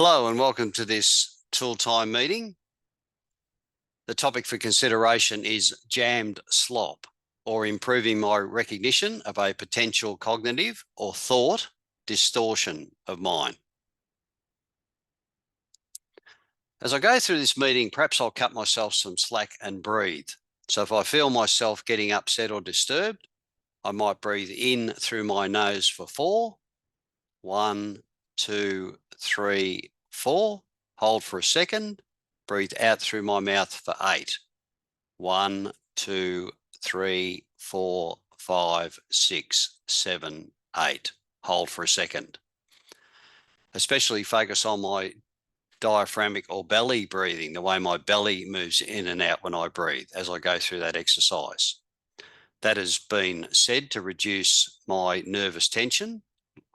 Hello and welcome to this tool time meeting. The topic for consideration is jammed slop, or improving my recognition of a potential cognitive or thought distortion of mine. As I go through this meeting, perhaps I'll cut myself some slack and breathe. So if I feel myself getting upset or disturbed, I might breathe in through my nose for 4. 1, 2, 3, 4. Hold for a second. Breathe out through my mouth for 8. 1, 2, 3, 4, 5, 6, 7, 8. Hold for a second. Especially focus on my diaphragmatic or belly breathing, the way my belly moves in and out when I breathe as I go through that exercise. That has been said to reduce my nervous tension,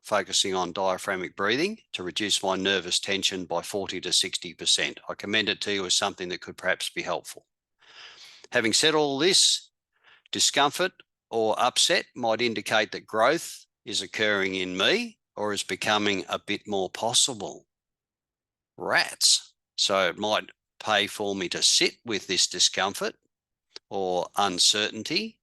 focusing on diaphragmatic breathing to reduce my nervous tension by 40 to 60%. I commend it to you as something that could perhaps be helpful. Having said all this, discomfort or upset might indicate that growth is occurring in me or is becoming a bit more possible. Rats. So it might pay for me to sit with this discomfort or uncertainty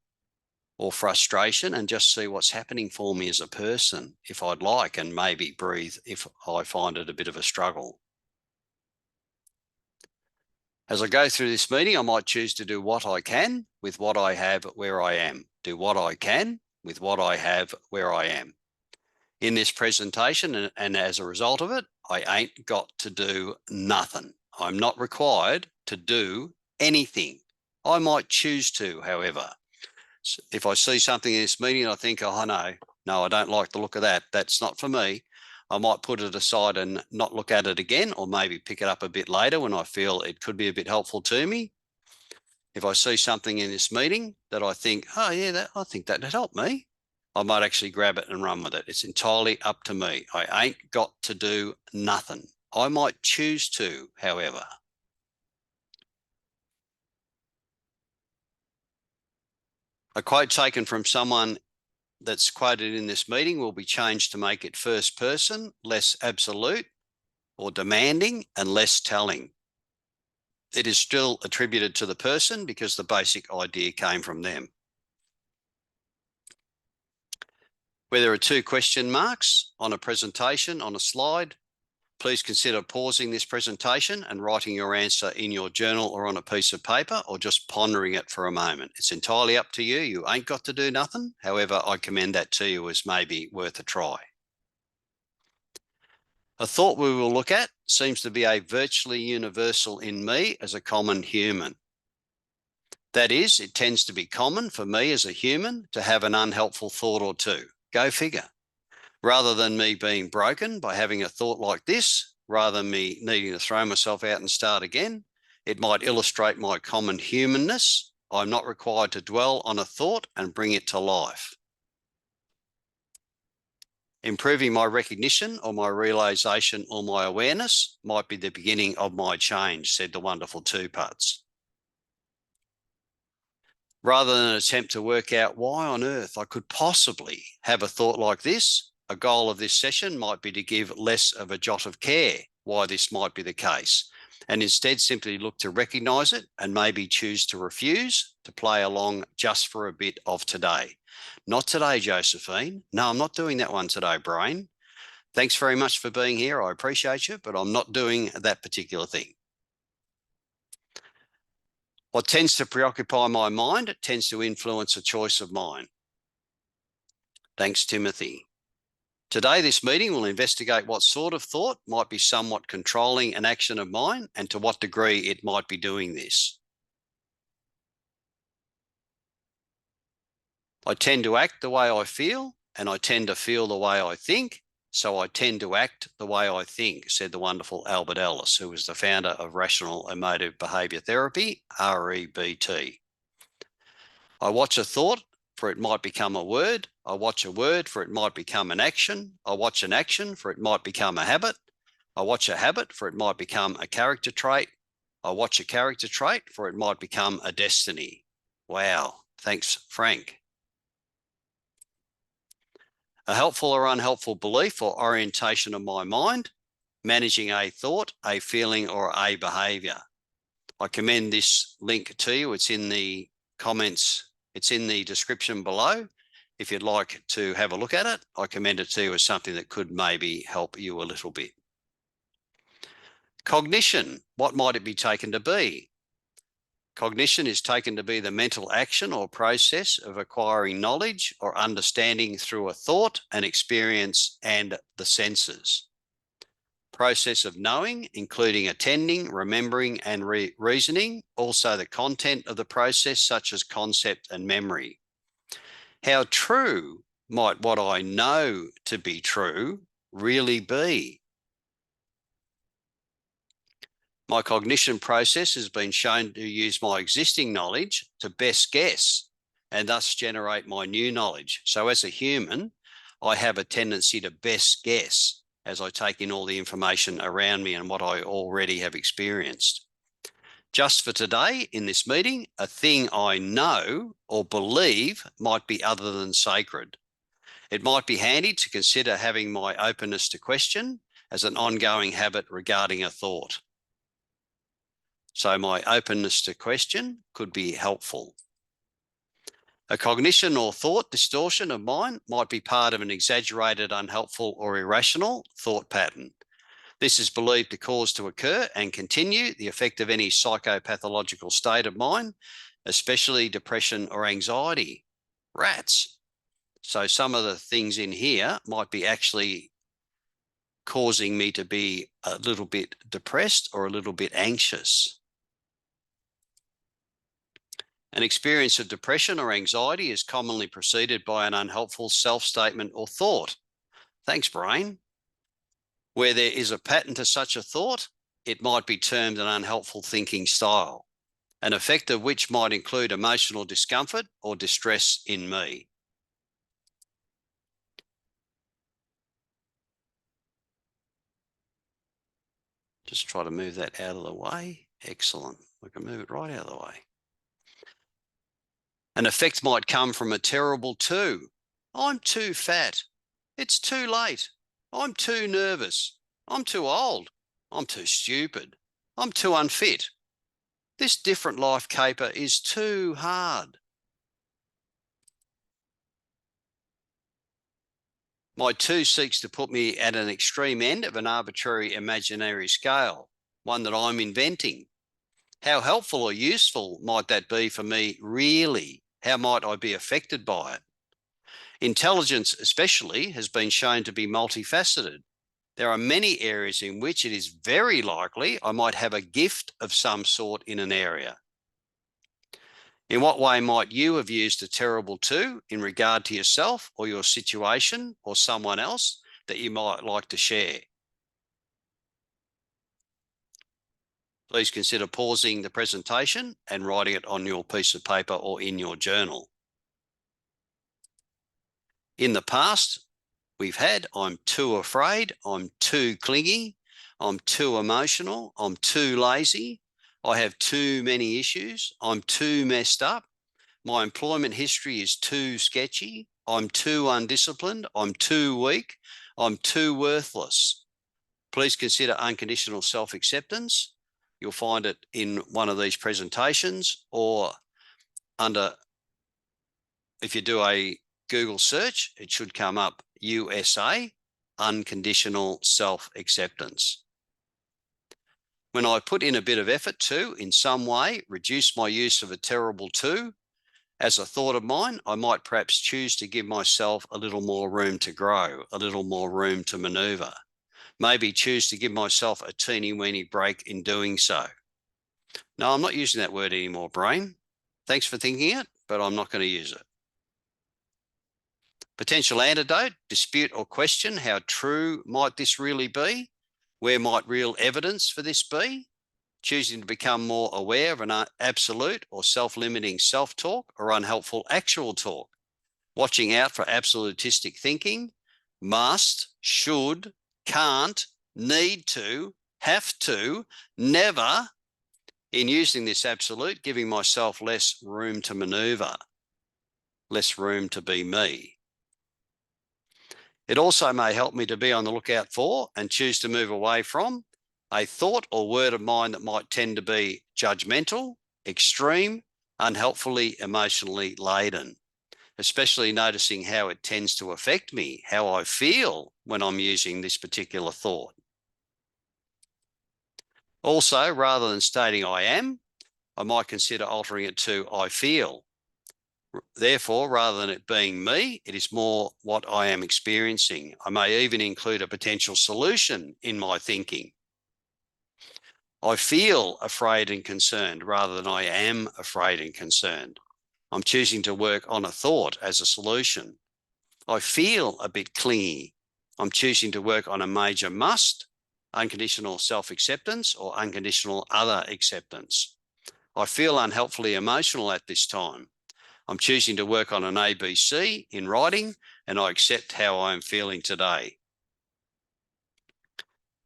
or frustration and just see what's happening for me as a person, if I'd like, and maybe breathe if I find it a bit of a struggle. As I go through this meeting, I might choose to do what I can with what I have where I am. Do what I can with what I have where I am. In this presentation, and as a result of it, I ain't got to do nothing. I'm not required to do anything. I might choose to, however. So if I see something in this meeting and I think, oh, no, I don't like the look of that, that's not for me, I might put it aside and not look at it again, or maybe pick it up a bit later when I feel it could be a bit helpful to me. If I see something in this meeting that I think, oh yeah, I think that'd help me, I might actually grab it and run with it. It's entirely up to me. I ain't got to do nothing. I might choose to, however. A quote taken from someone that's quoted in this meeting will be changed to make it first person, less absolute or demanding, and less telling. It is still attributed to the person because the basic idea came from them. Where there are 2 question marks on a presentation on a slide, please consider pausing this presentation and writing your answer in your journal or on a piece of paper, or just pondering it for a moment. It's entirely up to you. You ain't got to do nothing. However, I commend that to you as maybe worth a try. A thought we will look at seems to be a virtually universal in me as a common human. That is, it tends to be common for me as a human to have an unhelpful thought or two. Go figure. Rather than me being broken by having a thought like this, rather than me needing to throw myself out and start again, it might illustrate my common humanness. I'm not required to dwell on a thought and bring it to life. Improving my recognition or my realization or my awareness might be the beginning of my change, said the wonderful Two-Parts. Rather than attempt to work out why on earth I could possibly have a thought like this, a goal of this session might be to give less of a jot of care why this might be the case, and instead simply look to recognize it and maybe choose to refuse to play along just for a bit of today. Not today, Josephine. No, I'm not doing that one today, brain. Thanks very much for being here. I appreciate you, but I'm not doing that particular thing. What tends to preoccupy my mind tends to influence a choice of mine. Thanks, Timothy. Today, this meeting will investigate what sort of thought might be somewhat controlling an action of mine and to what degree it might be doing this. I tend to act the way I feel, and I tend to feel the way I think, so I tend to act the way I think, said the wonderful Albert Ellis, who was the founder of Rational Emotive Behaviour Therapy, REBT. I watch a thought, for it might become a word. I watch a word, for it might become an action. I watch an action, for it might become a habit. I watch a habit, for it might become a character trait. I watch a character trait, for it might become a destiny. Wow, thanks, Frank. A helpful or unhelpful belief or orientation of my mind managing a thought, a feeling, or a behaviour. I commend this link to you. It's in the comments. It's in the description below. If you'd like to have a look at it, I commend it to you as something that could maybe help you a little bit. Cognition, what might it be taken to be? Cognition is taken to be the mental action or process of acquiring knowledge or understanding through a thought, an experience, and the senses. Process of knowing, including attending, remembering, and reasoning, also the content of the process, such as concept and memory. How true might what I know to be true really be? My cognition process has been shown to use my existing knowledge to best guess and thus generate my new knowledge. So as a human, I have a tendency to best guess as I take in all the information around me and what I already have experienced. Just for today, in this meeting, a thing I know or believe might be other than sacred. It might be handy to consider having my openness to question as an ongoing habit regarding a thought. So my openness to question could be helpful. A cognition or thought distortion of mine might be part of an exaggerated, unhelpful, or irrational thought pattern. This is believed to cause to occur and continue the effect of any psychopathological state of mind, especially depression or anxiety. Rats. So some of the things in here might be actually causing me to be a little bit depressed or a little bit anxious. An experience of depression or anxiety is commonly preceded by an unhelpful self-statement or thought. Thanks, brain. Where there is a pattern to such a thought, it might be termed an unhelpful thinking style, an effect of which might include emotional discomfort or distress in me. Just try to move that out of the way. Excellent. We can move it right out of the way. An effect might come from a terrible too. I'm too fat. It's too late. I'm too nervous. I'm too old. I'm too stupid. I'm too unfit. This different life caper is too hard. My too seeks to put me at an extreme end of an arbitrary imaginary scale, one that I'm inventing. How helpful or useful might that be for me really? How might I be affected by it? Intelligence especially has been shown to be multifaceted. There are many areas in which it is very likely I might have a gift of some sort in an area. In what way might you have used a terrible too in regard to yourself or your situation or someone else that you might like to share? Please consider pausing the presentation and writing it on your piece of paper or in your journal. In the past, we've had, I'm too afraid, I'm too clingy, I'm too emotional, I'm too lazy, I have too many issues, I'm too messed up, my employment history is too sketchy, I'm too undisciplined, I'm too weak, I'm too worthless. Please consider unconditional self-acceptance. You'll find it in one of these presentations or under, if you do a Google search, it should come up USA, unconditional self-acceptance. When I put in a bit of effort to, in some way, reduce my use of a terrible too, as a thought of mine, I might perhaps choose to give myself a little more room to grow, a little more room to maneuver. Maybe choose to give myself a teeny weeny break in doing so. No, I'm not using that word anymore, brain. Thanks for thinking it, but I'm not going to use it. Potential antidote, dispute or question, how true might this really be? Where might real evidence for this be? Choosing to become more aware of an absolute or self-limiting self-talk or unhelpful actual talk. Watching out for absolutistic thinking, must, should, can't, need to, have to, never. In using this absolute, giving myself less room to maneuver, less room to be me. It also may help me to be on the lookout for and choose to move away from a thought or word of mine that might tend to be judgmental, extreme, unhelpfully emotionally laden, especially noticing how it tends to affect me, how I feel when I'm using this particular thought. Also, rather than stating I am, I might consider altering it to I feel. Therefore, rather than it being me, it is more what I am experiencing. I may even include a potential solution in my thinking. I feel afraid and concerned rather than I am afraid and concerned. I'm choosing to work on a thought as a solution. I feel a bit clingy. I'm choosing to work on a major must, unconditional self-acceptance, or unconditional other acceptance. I feel unhelpfully emotional at this time. I'm choosing to work on an ABC in writing, and I accept how I am feeling today.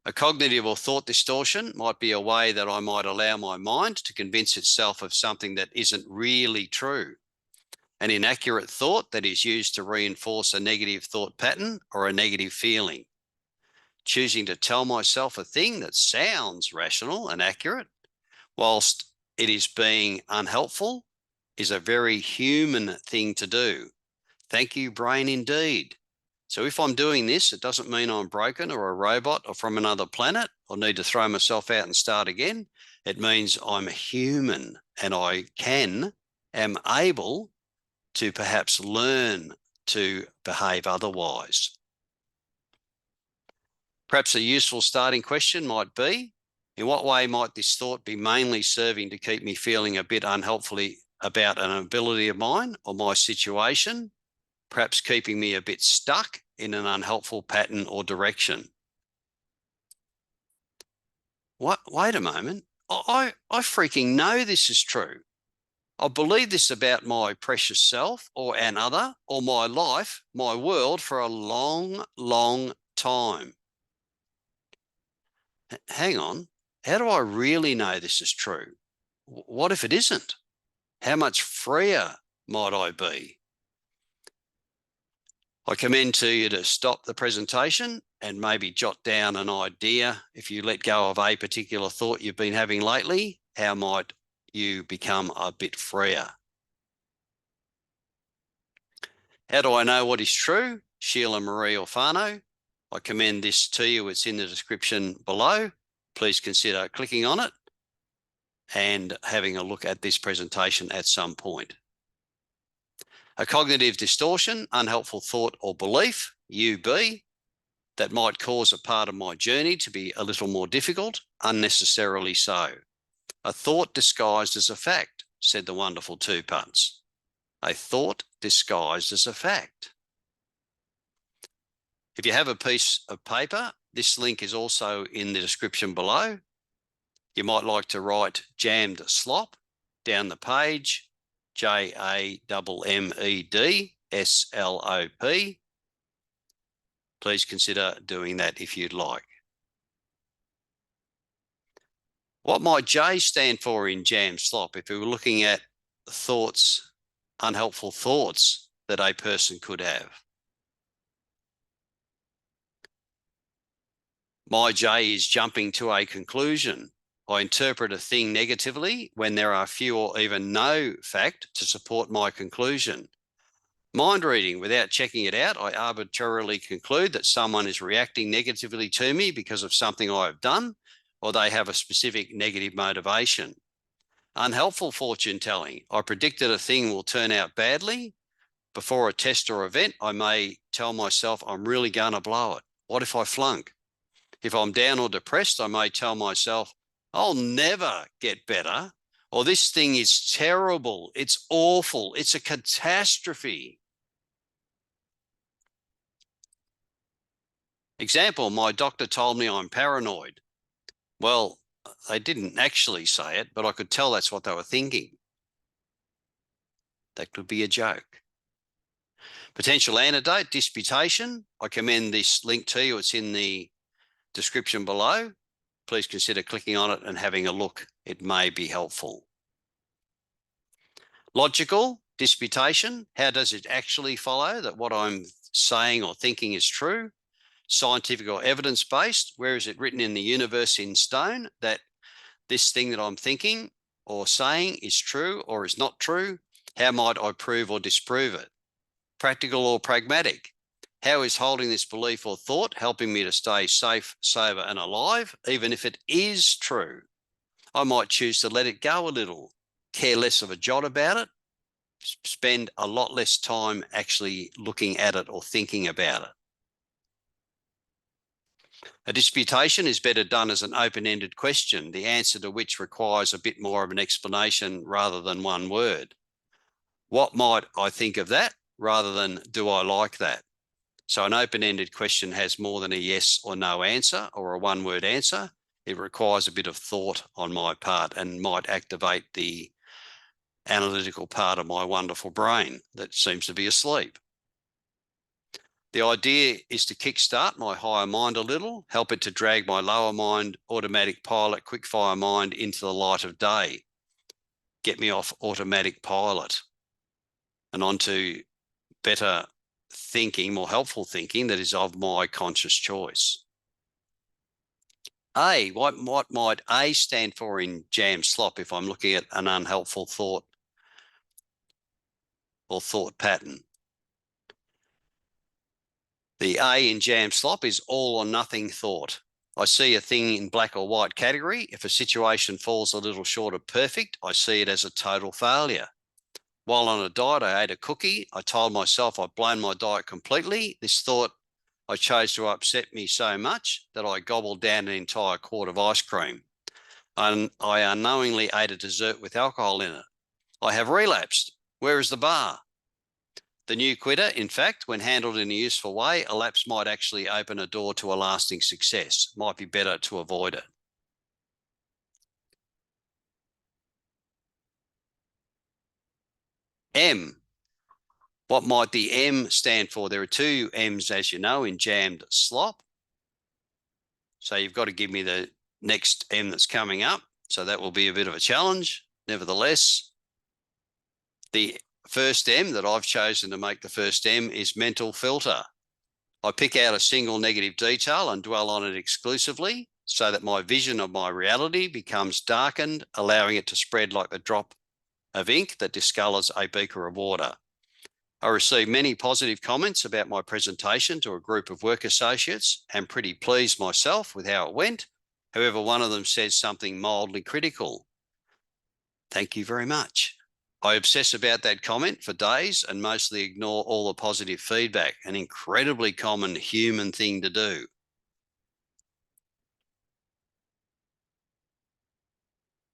A cognitive or thought distortion might be a way that I might allow my mind to convince itself of something that isn't really true. An inaccurate thought that is used to reinforce a negative thought pattern or a negative feeling. Choosing to tell myself a thing that sounds rational and accurate, whilst it is being unhelpful, is a very human thing to do. Thank you, brain, indeed. So if I'm doing this, it doesn't mean I'm broken or a robot or from another planet or need to throw myself out and start again. It means I'm a human and I am able to perhaps learn to behave otherwise. Perhaps a useful starting question might be, in what way might this thought be mainly serving to keep me feeling a bit unhelpfully about an ability of mine or my situation, perhaps keeping me a bit stuck in an unhelpful pattern or direction? What? Wait a moment. I freaking know this is true. I believe this about my precious self or an other or my life, my world for a long, long time. Hang on. How do I really know this is true? What if it isn't? How much freer might I be? I commend to you to stop the presentation and maybe jot down an idea. If you let go of a particular thought you've been having lately, how might you become a bit freer? How do I know what is true? Sheila Marie Orfano. I commend this to you. It's in the description below. Please consider clicking on it and having a look at this presentation at some point. A cognitive distortion, unhelpful thought or belief, UB, that might cause a part of my journey to be a little more difficult, unnecessarily so. A thought disguised as a fact, said the wonderful Two Punts. A thought disguised as a fact. If you have a piece of paper, this link is also in the description below. You might like to write jammed slop down the page, JAMMED SLOP. Please consider doing that if you'd like. What might J stand for in jam slop if we were looking at thoughts, unhelpful thoughts that a person could have? My J is jumping to a conclusion. I interpret a thing negatively when there are few or even no fact to support my conclusion. Mind reading, without checking it out, I arbitrarily conclude that someone is reacting negatively to me because of something I have done, or they have a specific negative motivation. Unhelpful fortune telling. I predicted a thing will turn out badly. Before a test or event, I may tell myself I'm really going to blow it. What if I flunk? If I'm down or depressed, I may tell myself, I'll never get better, or this thing is terrible, it's awful, it's a catastrophe. Example, my doctor told me I'm paranoid. Well, they didn't actually say it, but I could tell that's what they were thinking. That could be a joke. Potential antidote, disputation. I commend this link to you. It's in the description below. Please consider clicking on it and having a look. It may be helpful. Logical, disputation. How does it actually follow that what I'm saying or thinking is true, scientific or evidence-based? Where is it written in the universe in stone that this thing that I'm thinking or saying is true or is not true? How might I prove or disprove it? Practical or pragmatic? How is holding this belief or thought helping me to stay safe, sober, and alive, even if it is true? I might choose to let it go a little, care less of a jot about it, spend a lot less time actually looking at it or thinking about it. A disputation is better done as an open-ended question, the answer to which requires a bit more of an explanation rather than one word. What might I think of that rather than do I like that? So an open-ended question has more than a yes or no answer or a one-word answer. It requires a bit of thought on my part and might activate the analytical part of my wonderful brain that seems to be asleep. The idea is to kickstart my higher mind a little, help it to drag my lower mind, automatic pilot, quickfire mind into the light of day, get me off automatic pilot and onto better thinking, more helpful thinking that is of my conscious choice. A, what might A stand for in JAMMED Slop if I'm looking at an unhelpful thought or thought pattern? The A in JAMMED Slop is all or nothing thought. I see a thing in black or white category. If a situation falls a little short of perfect, I see it as a total failure. While on a diet, I ate a cookie. I told myself I'd blown my diet completely. This thought I chose to upset me so much that I gobbled down an entire quart of ice cream. And I unknowingly ate a dessert with alcohol in it. I have relapsed. Where is the bar? The new quitter, in fact, when handled in a useful way, a lapse might actually open a door to a lasting success. Might be better to avoid it. M. What might the M stand for? There are two M's, as you know, in JAMMED Slop. So you've got to give me the next M that's coming up. So that will be a bit of a challenge. Nevertheless, the first M that I've chosen to make the first M is mental filter. I pick out a single negative detail and dwell on it exclusively so that my vision of my reality becomes darkened, allowing it to spread like the drop of ink that discolors a beaker of water. I received many positive comments about my presentation to a group of work associates and pretty pleased myself with how it went. However, one of them says something mildly critical. Thank you very much. I obsess about that comment for days and mostly ignore all the positive feedback, an incredibly common human thing to do.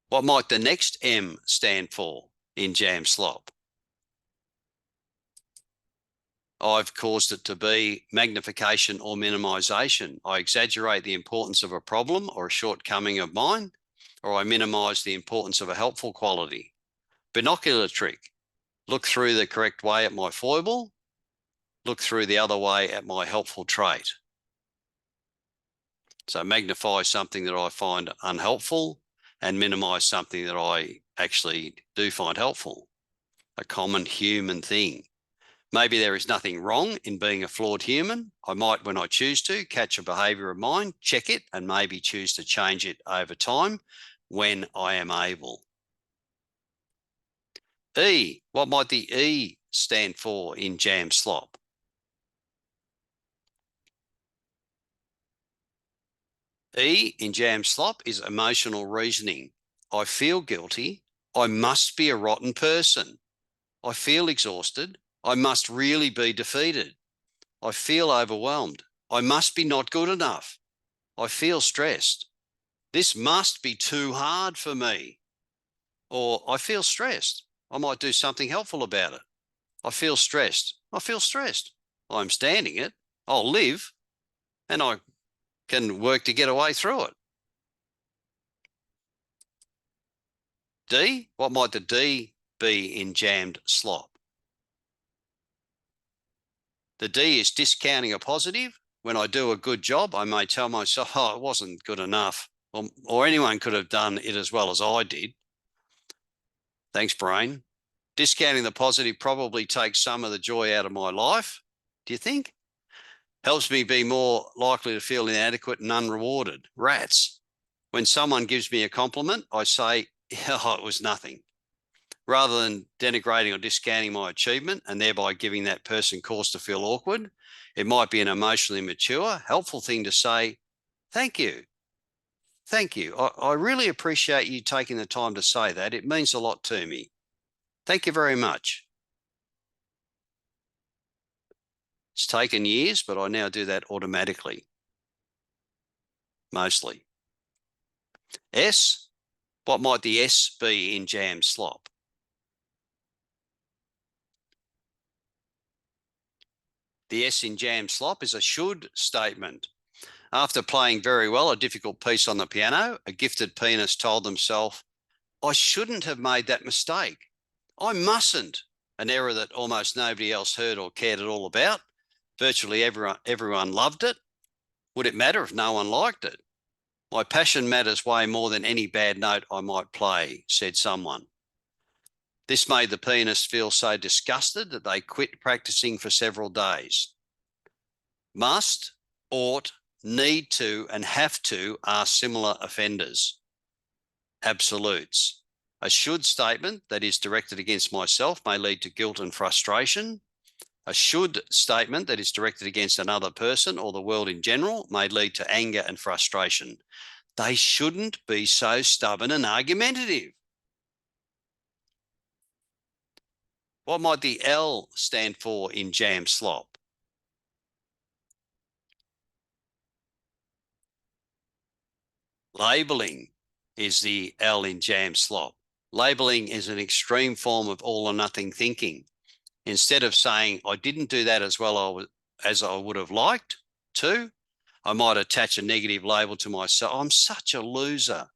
What might the next M stand for in JAMMED Slop? I've caused it to be magnification or minimisation. I exaggerate the importance of a problem or a shortcoming of mine, or I minimise the importance of a helpful quality. Binocular trick. Look through the correct way at my foible, look through the other way at my helpful trait. So magnify something that I find unhelpful and minimise something that I actually do find helpful. A common human thing. Maybe there is nothing wrong in being a flawed human. I might, when I choose to, catch a behaviour of mine, check it, and maybe choose to change it over time when I am able. E. What might the E stand for in JAMMED Slop? E in JAMMED Slop is emotional reasoning. I feel guilty. I must be a rotten person. I feel exhausted. I must really be defeated. I feel overwhelmed. I must be not good enough. I feel stressed. This must be too hard for me. Or I feel stressed. I might do something helpful about it. I feel stressed. I feel stressed. I'm standing it. I'll live and I can work to get away through it. D, what might the D be in JAMMED Slop? The D is discounting a positive. When I do a good job, I may tell myself, oh, it wasn't good enough, or anyone could have done it as well as I did. Thanks, brain. Discounting the positive probably takes some of the joy out of my life. do you think? Helps me be more likely to feel inadequate and unrewarded. Rats. When someone gives me a compliment, I say, oh, it was nothing. Rather than denigrating or discounting my achievement and thereby giving that person cause to feel awkward, it might be an emotionally mature, helpful thing to say, thank you. Thank you. I really appreciate you taking the time to say that. It means a lot to me. Thank you very much. It's taken years, but I now do that automatically. Mostly. S. What might the S be in JAMMED Slop? The S in JAMMED Slop is a should statement. After playing very well a difficult piece on the piano, a gifted pianist told themselves, I shouldn't have made that mistake. I mustn't. An error that almost nobody else heard or cared at all about. Virtually everyone loved it. Would it matter if no one liked it? My passion matters way more than any bad note I might play, said someone. This made the pianist feel so disgusted that they quit practicing for several days. Must, ought, need to, and have to are similar offenders. Absolutes. A should statement that is directed against myself may lead to guilt and frustration. A should statement that is directed against another person or the world in general may lead to anger and frustration. They shouldn't be so stubborn and argumentative. What might the L stand for in JAMMED Slop? Labelling is the L in JAMMED Slop. Labelling is an extreme form of all or nothing thinking. Instead of saying, I didn't do that as well as I would have liked to, I might attach a negative label to myself. I'm such a loser.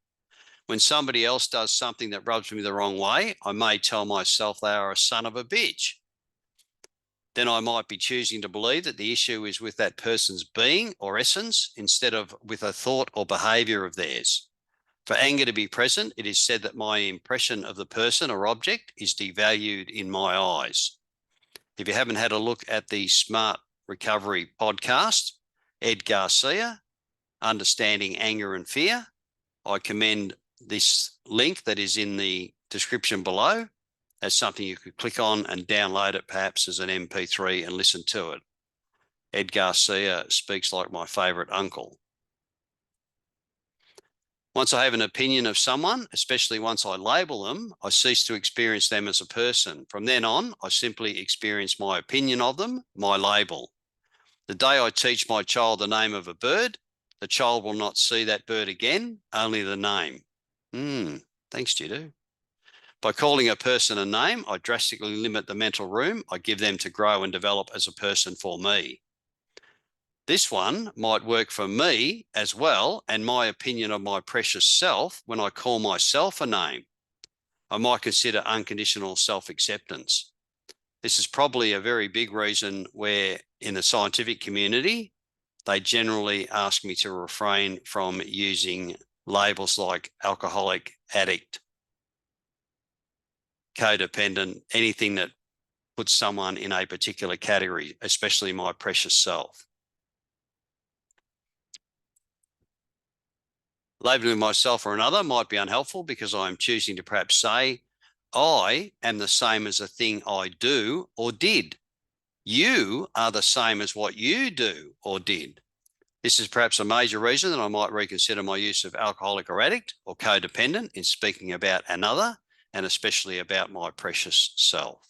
When somebody else does something that rubs me the wrong way, I may tell myself they are a son of a bitch. Then I might be choosing to believe that the issue is with that person's being or essence instead of with a thought or behaviour of theirs. For anger to be present, it is said that my impression of the person or object is devalued in my eyes. If you haven't had a look at the Smart Recovery podcast, Ed Garcia, Understanding Anger and Fear, I commend this link that is in the description below. That's something you could click on and download it perhaps as an MP3 and listen to it. Ed Garcia speaks like my favourite uncle. Once I have an opinion of someone, especially once I label them, I cease to experience them as a person. From then on, I simply experience my opinion of them, my label. The day I teach my child the name of a bird, the child will not see that bird again, only the name. Thanks, Judo. By calling a person a name, I drastically limit the mental room I give them to grow and develop as a person for me. This one might work for me as well, and my opinion of my precious self when I call myself a name. I might consider unconditional self-acceptance. This is probably a very big reason where in the scientific community, they generally ask me to refrain from using labels like alcoholic, addict, codependent, anything that puts someone in a particular category, especially my precious self. Labeling myself or another might be unhelpful because I am choosing to perhaps say, I am the same as a thing I do or did. You are the same as what you do or did. This is perhaps a major reason that I might reconsider my use of alcoholic or addict or codependent in speaking about another and especially about my precious self.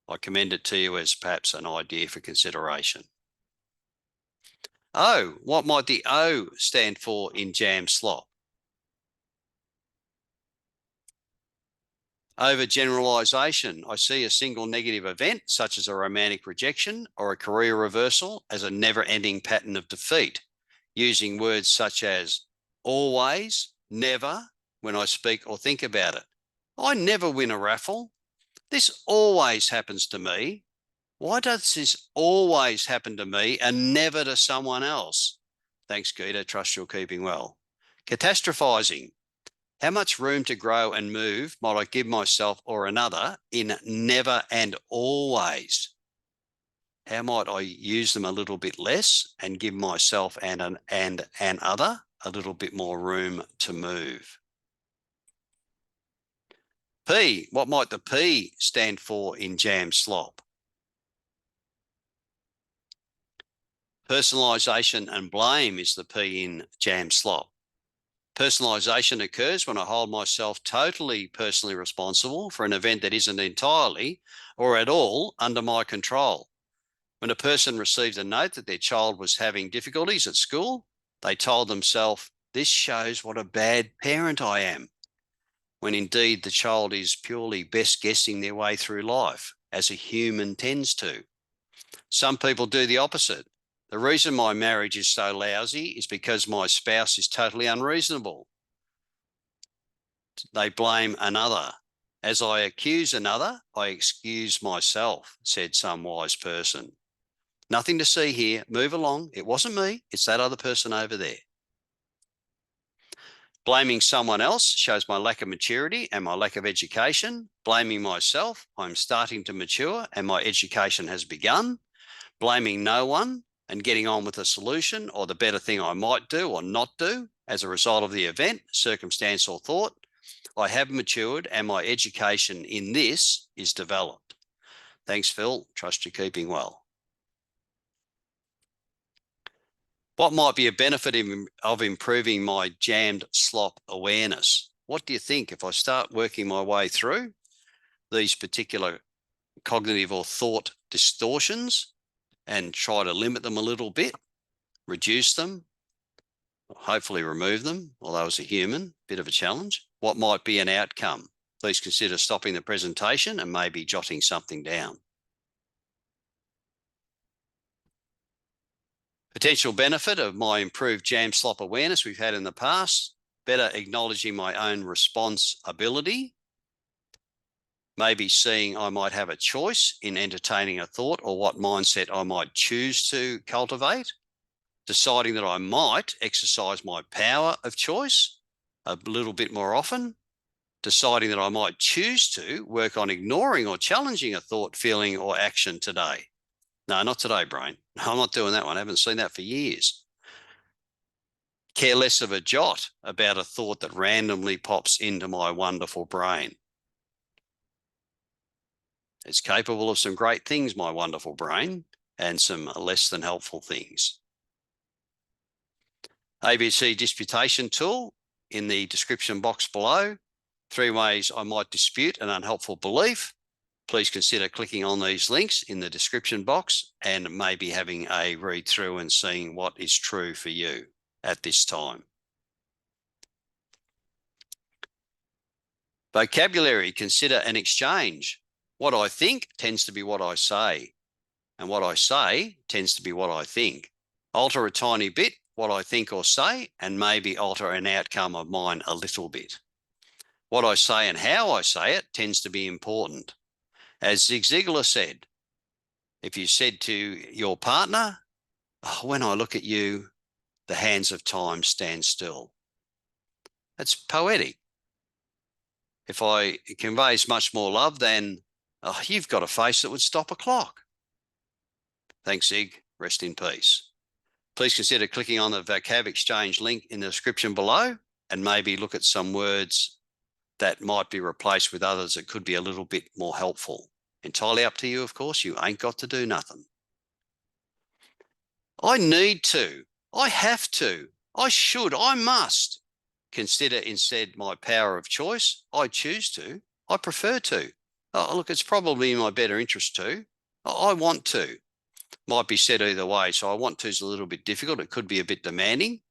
I commend it to you as perhaps an idea for consideration. O, what might the O stand for in JAMMED Slop? Overgeneralization. I see a single negative event, such as a romantic rejection or a career reversal, as a never-ending pattern of defeat, using words such as always, never, when I speak or think about it. I never win a raffle. This always happens to me. Why does this always happen to me and never to someone else? Thanks, Gita. Trust you're keeping well. Catastrophizing. How much room to grow and move might I give myself or another in never and always? How might I use them a little bit less and give myself and an other a little bit more room to move? P, what might the P stand for in jam slop? Personalisation and blame is the P in jam slop. Personalisation occurs when I hold myself totally personally responsible for an event that isn't entirely or at all under my control. When a person receives a note that their child was having difficulties at school, they told themselves, "This shows what a bad parent I am," when indeed the child is purely best guessing their way through life, as a human tends to. Some people do the opposite. The reason my marriage is so lousy is because my spouse is totally unreasonable. They blame another. As I accuse another, I excuse myself, said some wise person. Nothing to see here. Move along. It wasn't me. It's that other person over there. Blaming someone else shows my lack of maturity and my lack of education. Blaming myself, I'm starting to mature and my education has begun. Blaming no one and getting on with a solution or the better thing I might do or not do as a result of the event, circumstance or thought, I have matured and my education in this is developed. Thanks, Phil. Trust you're keeping well. What might be a benefit of improving my jammed slop awareness? What do you think if I start working my way through these particular cognitive or thought distortions and try to limit them a little bit, reduce them, hopefully remove them, although as a human, bit of a challenge? What might be an outcome? Please consider stopping the presentation and maybe jotting something down. Potential benefit of my improved jam slop awareness we've had in the past, better acknowledging my own responsibility, maybe seeing I might have a choice in entertaining a thought or what mindset I might choose to cultivate, deciding that I might exercise my power of choice a little bit more often, deciding that I might choose to work on ignoring or challenging a thought, feeling, or action today. No, not today, brain. I'm not doing that one. I haven't seen that for years. Care less of a jot about a thought that randomly pops into my wonderful brain. It's capable of some great things, my wonderful brain, and some less than helpful things. ABC Disputation tool in the description box below. 3 ways I might dispute an unhelpful belief. Please consider clicking on these links in the description box and maybe having a read through and seeing what is true for you at this time. Vocabulary, consider an exchange. What I think tends to be what I say, and what I say tends to be what I think. Alter a tiny bit what I think or say, and maybe alter an outcome of mine a little bit. What I say and how I say it tends to be important. As Zig Ziglar said, if you said to your partner, "Oh, when I look at you, the hands of time stand still." That's poetic. It conveys much more love than, "Oh, you've got a face that would stop a clock." Thanks, Zig. Rest in peace. Please consider clicking on the Vocab Exchange link in the description below and maybe look at some words that might be replaced with others that could be a little bit more helpful. Entirely up to you, of course. You ain't got to do nothing. I need to. I have to. I should. I must. Consider instead my power of choice. I choose to. I prefer to. Oh, look, it's probably in my better interest to. I want to. Might be said either way. So I want to is a little bit difficult. It could be a bit demanding,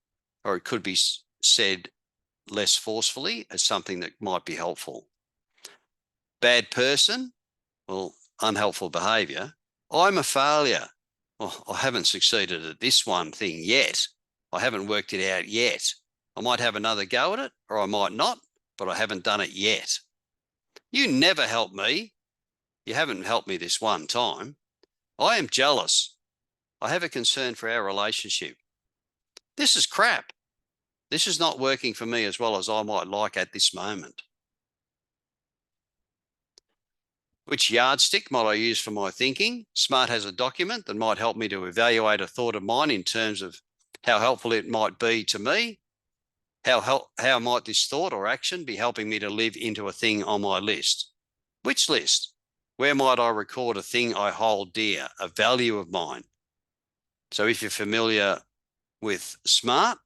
or it could be said less forcefully as something that might be helpful. Bad person, well, unhelpful behaviour. I'm a failure. Well, I haven't succeeded at this one thing yet. I haven't worked it out yet. I might have another go at it, or I might not, but I haven't done it yet. You never help me. You haven't helped me this one time. I am jealous. I have a concern for our relationship. This is crap. This is not working for me as well as I might like at this moment. Which yardstick might I use for my thinking? SMART has a document that might help me to evaluate a thought of mine in terms of how helpful it might be to me. How might this thought or action be helping me to live into a thing on my list? Which list? Where might I record a thing I hold dear, a value of mine? So if you're familiar with SMART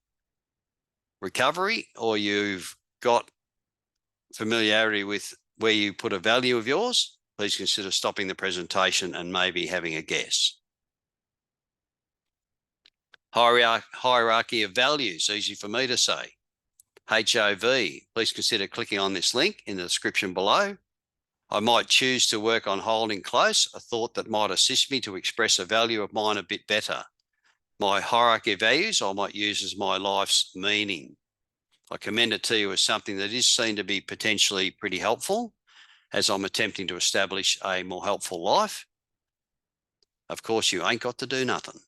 recovery, or you've got familiarity with where you put a value of yours, please consider stopping the presentation and maybe having a guess. Hierarchy of values, easy for me to say. HOV, please consider clicking on this link in the description below. I might choose to work on holding close a thought that might assist me to express a value of mine a bit better. My hierarchy of values I might use as my life's meaning. I commend it to you as something that is seen to be potentially pretty helpful as I'm attempting to establish a more helpful life. Of course, you ain't got to do nothing.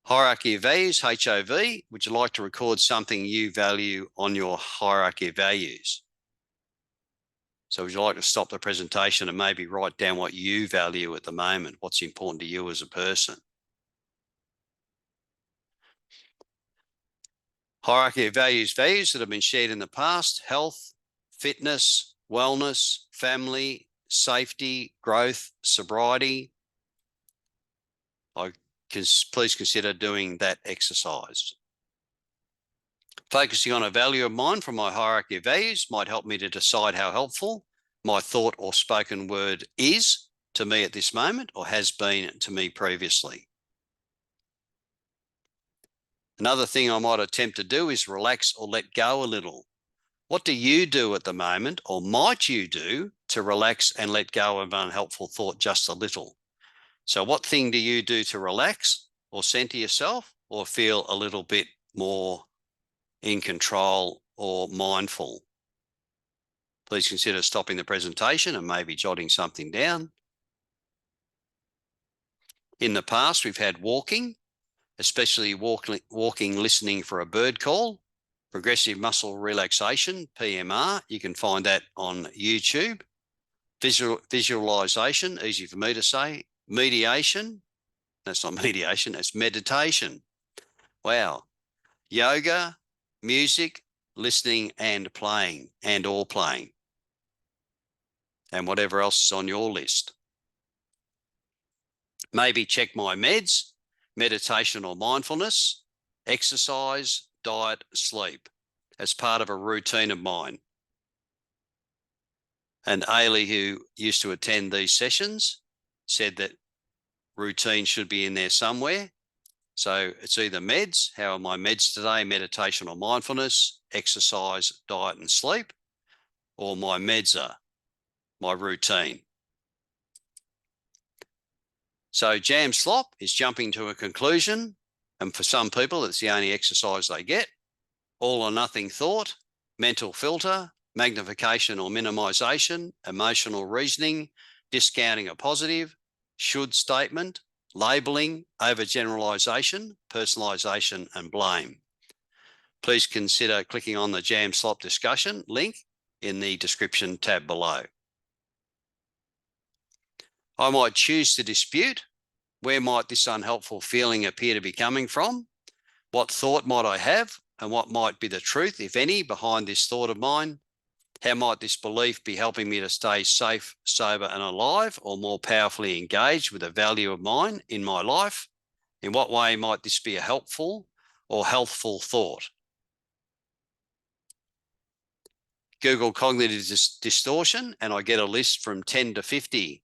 Hierarchy of values, HOV, would you like to record something you value on your hierarchy of values? So would you like to stop the presentation and maybe write down what you value at the moment, what's important to you as a person? Hierarchy of values that have been shared in the past: health, fitness, wellness, family, safety, growth, sobriety. Please consider doing that exercise. Focusing on a value of mine from my hierarchy of values might help me to decide how helpful my thought or spoken word is to me at this moment, or has been to me previously. Another thing I might attempt to do is relax or let go a little. What do you do at the moment, or might you do, to relax and let go of an unhelpful thought just a little? So what thing do you do to relax or center yourself or feel a little bit more in control or mindful? Please consider stopping the presentation and maybe jotting something down. In the past, we've had walking, especially walking listening for a bird call, progressive muscle relaxation, PMR. You can find that on YouTube. Visualization, easy for me to say. Mediation, that's not mediation, that's meditation. Wow. Yoga, music, listening and playing, and or playing. And whatever else is on your list. Maybe check my meds, meditation or mindfulness, exercise, diet, sleep, as part of a routine of mine. And Ailey, who used to attend these sessions, said that routine should be in there somewhere. So it's either meds, how are my meds today, meditation or mindfulness, exercise, diet and sleep, or my meds are my routine. So jam slop is jumping to a conclusion, and for some people it's the only exercise they get. All or nothing thought, mental filter, magnification or minimization, emotional reasoning, discounting a positive, should statement, labeling, overgeneralization, personalization, and blame. Please consider clicking on the Jam Slop discussion link in the description tab below. I might choose to dispute. Where might this unhelpful feeling appear to be coming from? What thought might I have, and what might be the truth, if any, behind this thought of mine? How might this belief be helping me to stay safe, sober and alive, or more powerfully engaged with a value of mine in my life? In what way might this be a helpful or healthful thought? Google cognitive distortion, and I get a list from 10 to 50.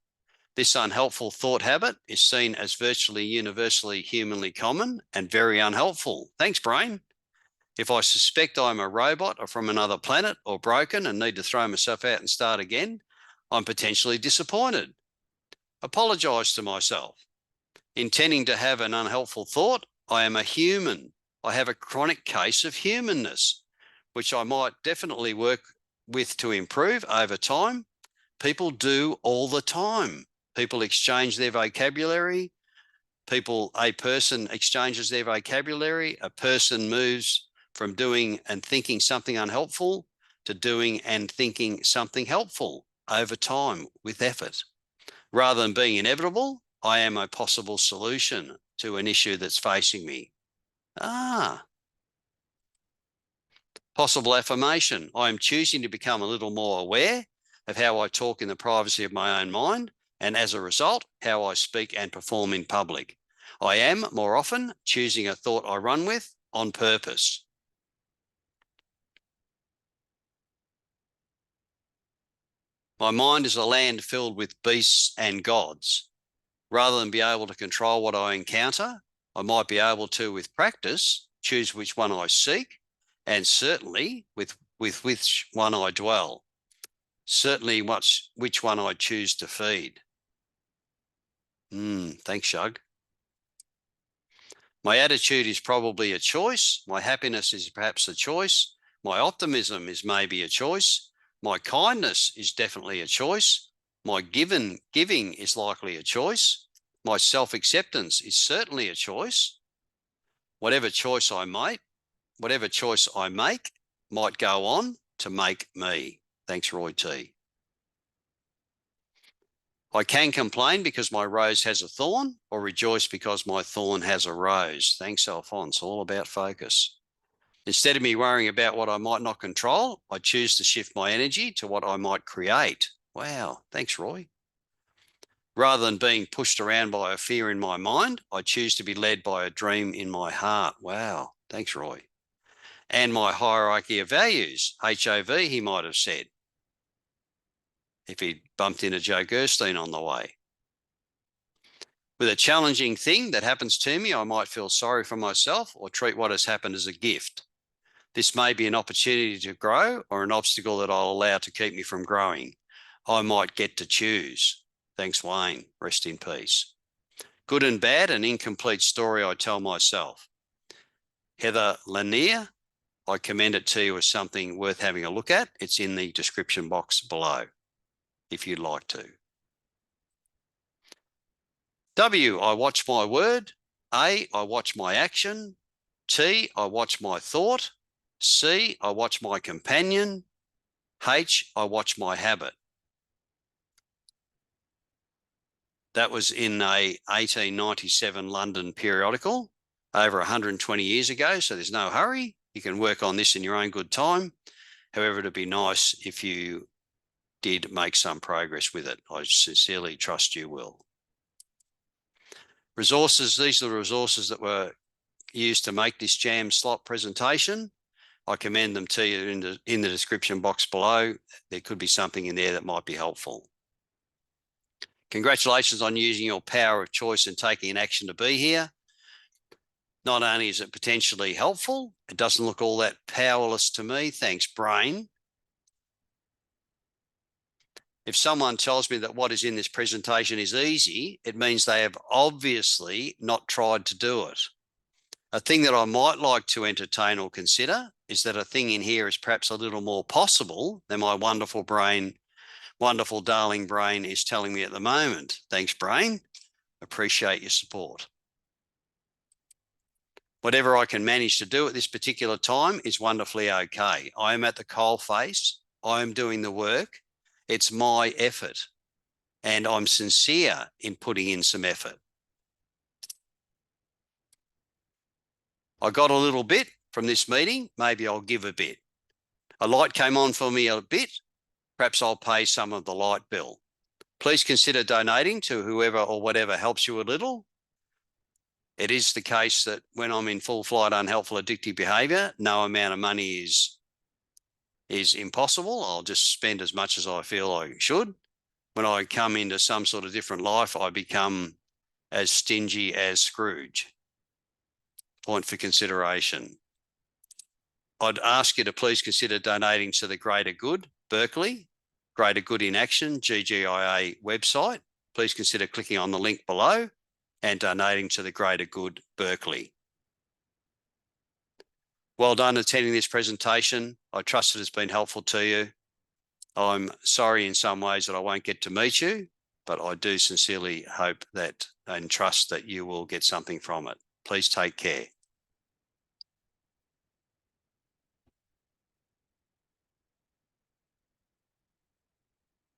This unhelpful thought habit is seen as virtually universally humanly common and very unhelpful. Thanks, brain. If I suspect I'm a robot or from another planet or broken and need to throw myself out and start again, I'm potentially disappointed. Apologise to myself. Intending to have an unhelpful thought, I am a human. I have a chronic case of humanness, which I might definitely work with to improve over time. People do all the time. People exchange their vocabulary. A person exchanges their vocabulary. A person moves from doing and thinking something unhelpful to doing and thinking something helpful over time with effort. Rather than being inevitable, I am a possible solution to an issue that's facing me. Possible affirmation. I am choosing to become a little more aware of how I talk in the privacy of my own mind, and as a result, how I speak and perform in public. I am, more often, choosing a thought I run with on purpose. My mind is a land filled with beasts and gods. Rather than be able to control what I encounter, I might be able to, with practice, choose which one I seek, and certainly with which one I dwell. Certainly which one I choose to feed. Thanks, HughK. My attitude is probably a choice. My happiness is perhaps a choice. My optimism is maybe a choice. My kindness is definitely a choice. My giving is likely a choice. My self-acceptance is certainly a choice. Whatever choice I make might go on to make me. Thanks, Roy T. I can complain because my rose has a thorn, or rejoice because my thorn has a rose. Thanks, Alphonse. All about focus. Instead of me worrying about what I might not control, I choose to shift my energy to what I might create. Wow. Thanks, Roy. Rather than being pushed around by a fear in my mind, I choose to be led by a dream in my heart. Wow. Thanks, Roy. And my hierarchy of values, HOV, he might have said, if he bumped into Joe Gerstein on the way. With a challenging thing that happens to me, I might feel sorry for myself or treat what has happened as a gift. This may be an opportunity to grow or an obstacle that I'll allow to keep me from growing. I might get to choose. Thanks, Wayne. Rest in peace. Good and bad, an incomplete story I tell myself. Heather Lanier, I commend it to you as something worth having a look at. It's in the description box below, if you'd like to. W, I watch my word. A, I watch my action. T, I watch my thought. C, I watch my companion. H, I watch my habit. That was in a 1897 London periodical over 120 years ago, so there's no hurry. You can work on this in your own good time. However, it'd be nice if you did make some progress with it. I sincerely trust you will. Resources, these are the resources that were used to make this JAMMED Slop presentation. I commend them to you in the description box below. There could be something in there that might be helpful. Congratulations on using your power of choice and taking an action to be here. Not only is it potentially helpful, it doesn't look all that powerless to me. Thanks, brain. If someone tells me that what is in this presentation is easy, it means they have obviously not tried to do it. A thing that I might like to entertain or consider is that a thing in here is perhaps a little more possible than my wonderful brain, wonderful darling brain is telling me at the moment. Thanks, brain. Appreciate your support. Whatever I can manage to do at this particular time is wonderfully okay. I am at the coalface. I am doing the work. It's my effort, and I'm sincere in putting in some effort. I got a little bit from this meeting. Maybe I'll give a bit. A light came on for me a bit. Perhaps I'll pay some of the light bill. Please consider donating to whoever or whatever helps you a little. It is the case that when I'm in full flight unhelpful addictive behaviour, no amount of money is impossible. I'll just spend as much as I feel I should. When I come into some sort of different life, I become as stingy as Scrooge. Point for consideration. I'd ask you to please consider donating to the Greater Good, Berkeley, Greater Good in Action, GGIA website. Please consider clicking on the link below and donating to the Greater Good, Berkeley. Well done attending this presentation. I trust it has been helpful to you. I'm sorry in some ways that I won't get to meet you, but I do sincerely hope that and trust that you will get something from it. Please take care.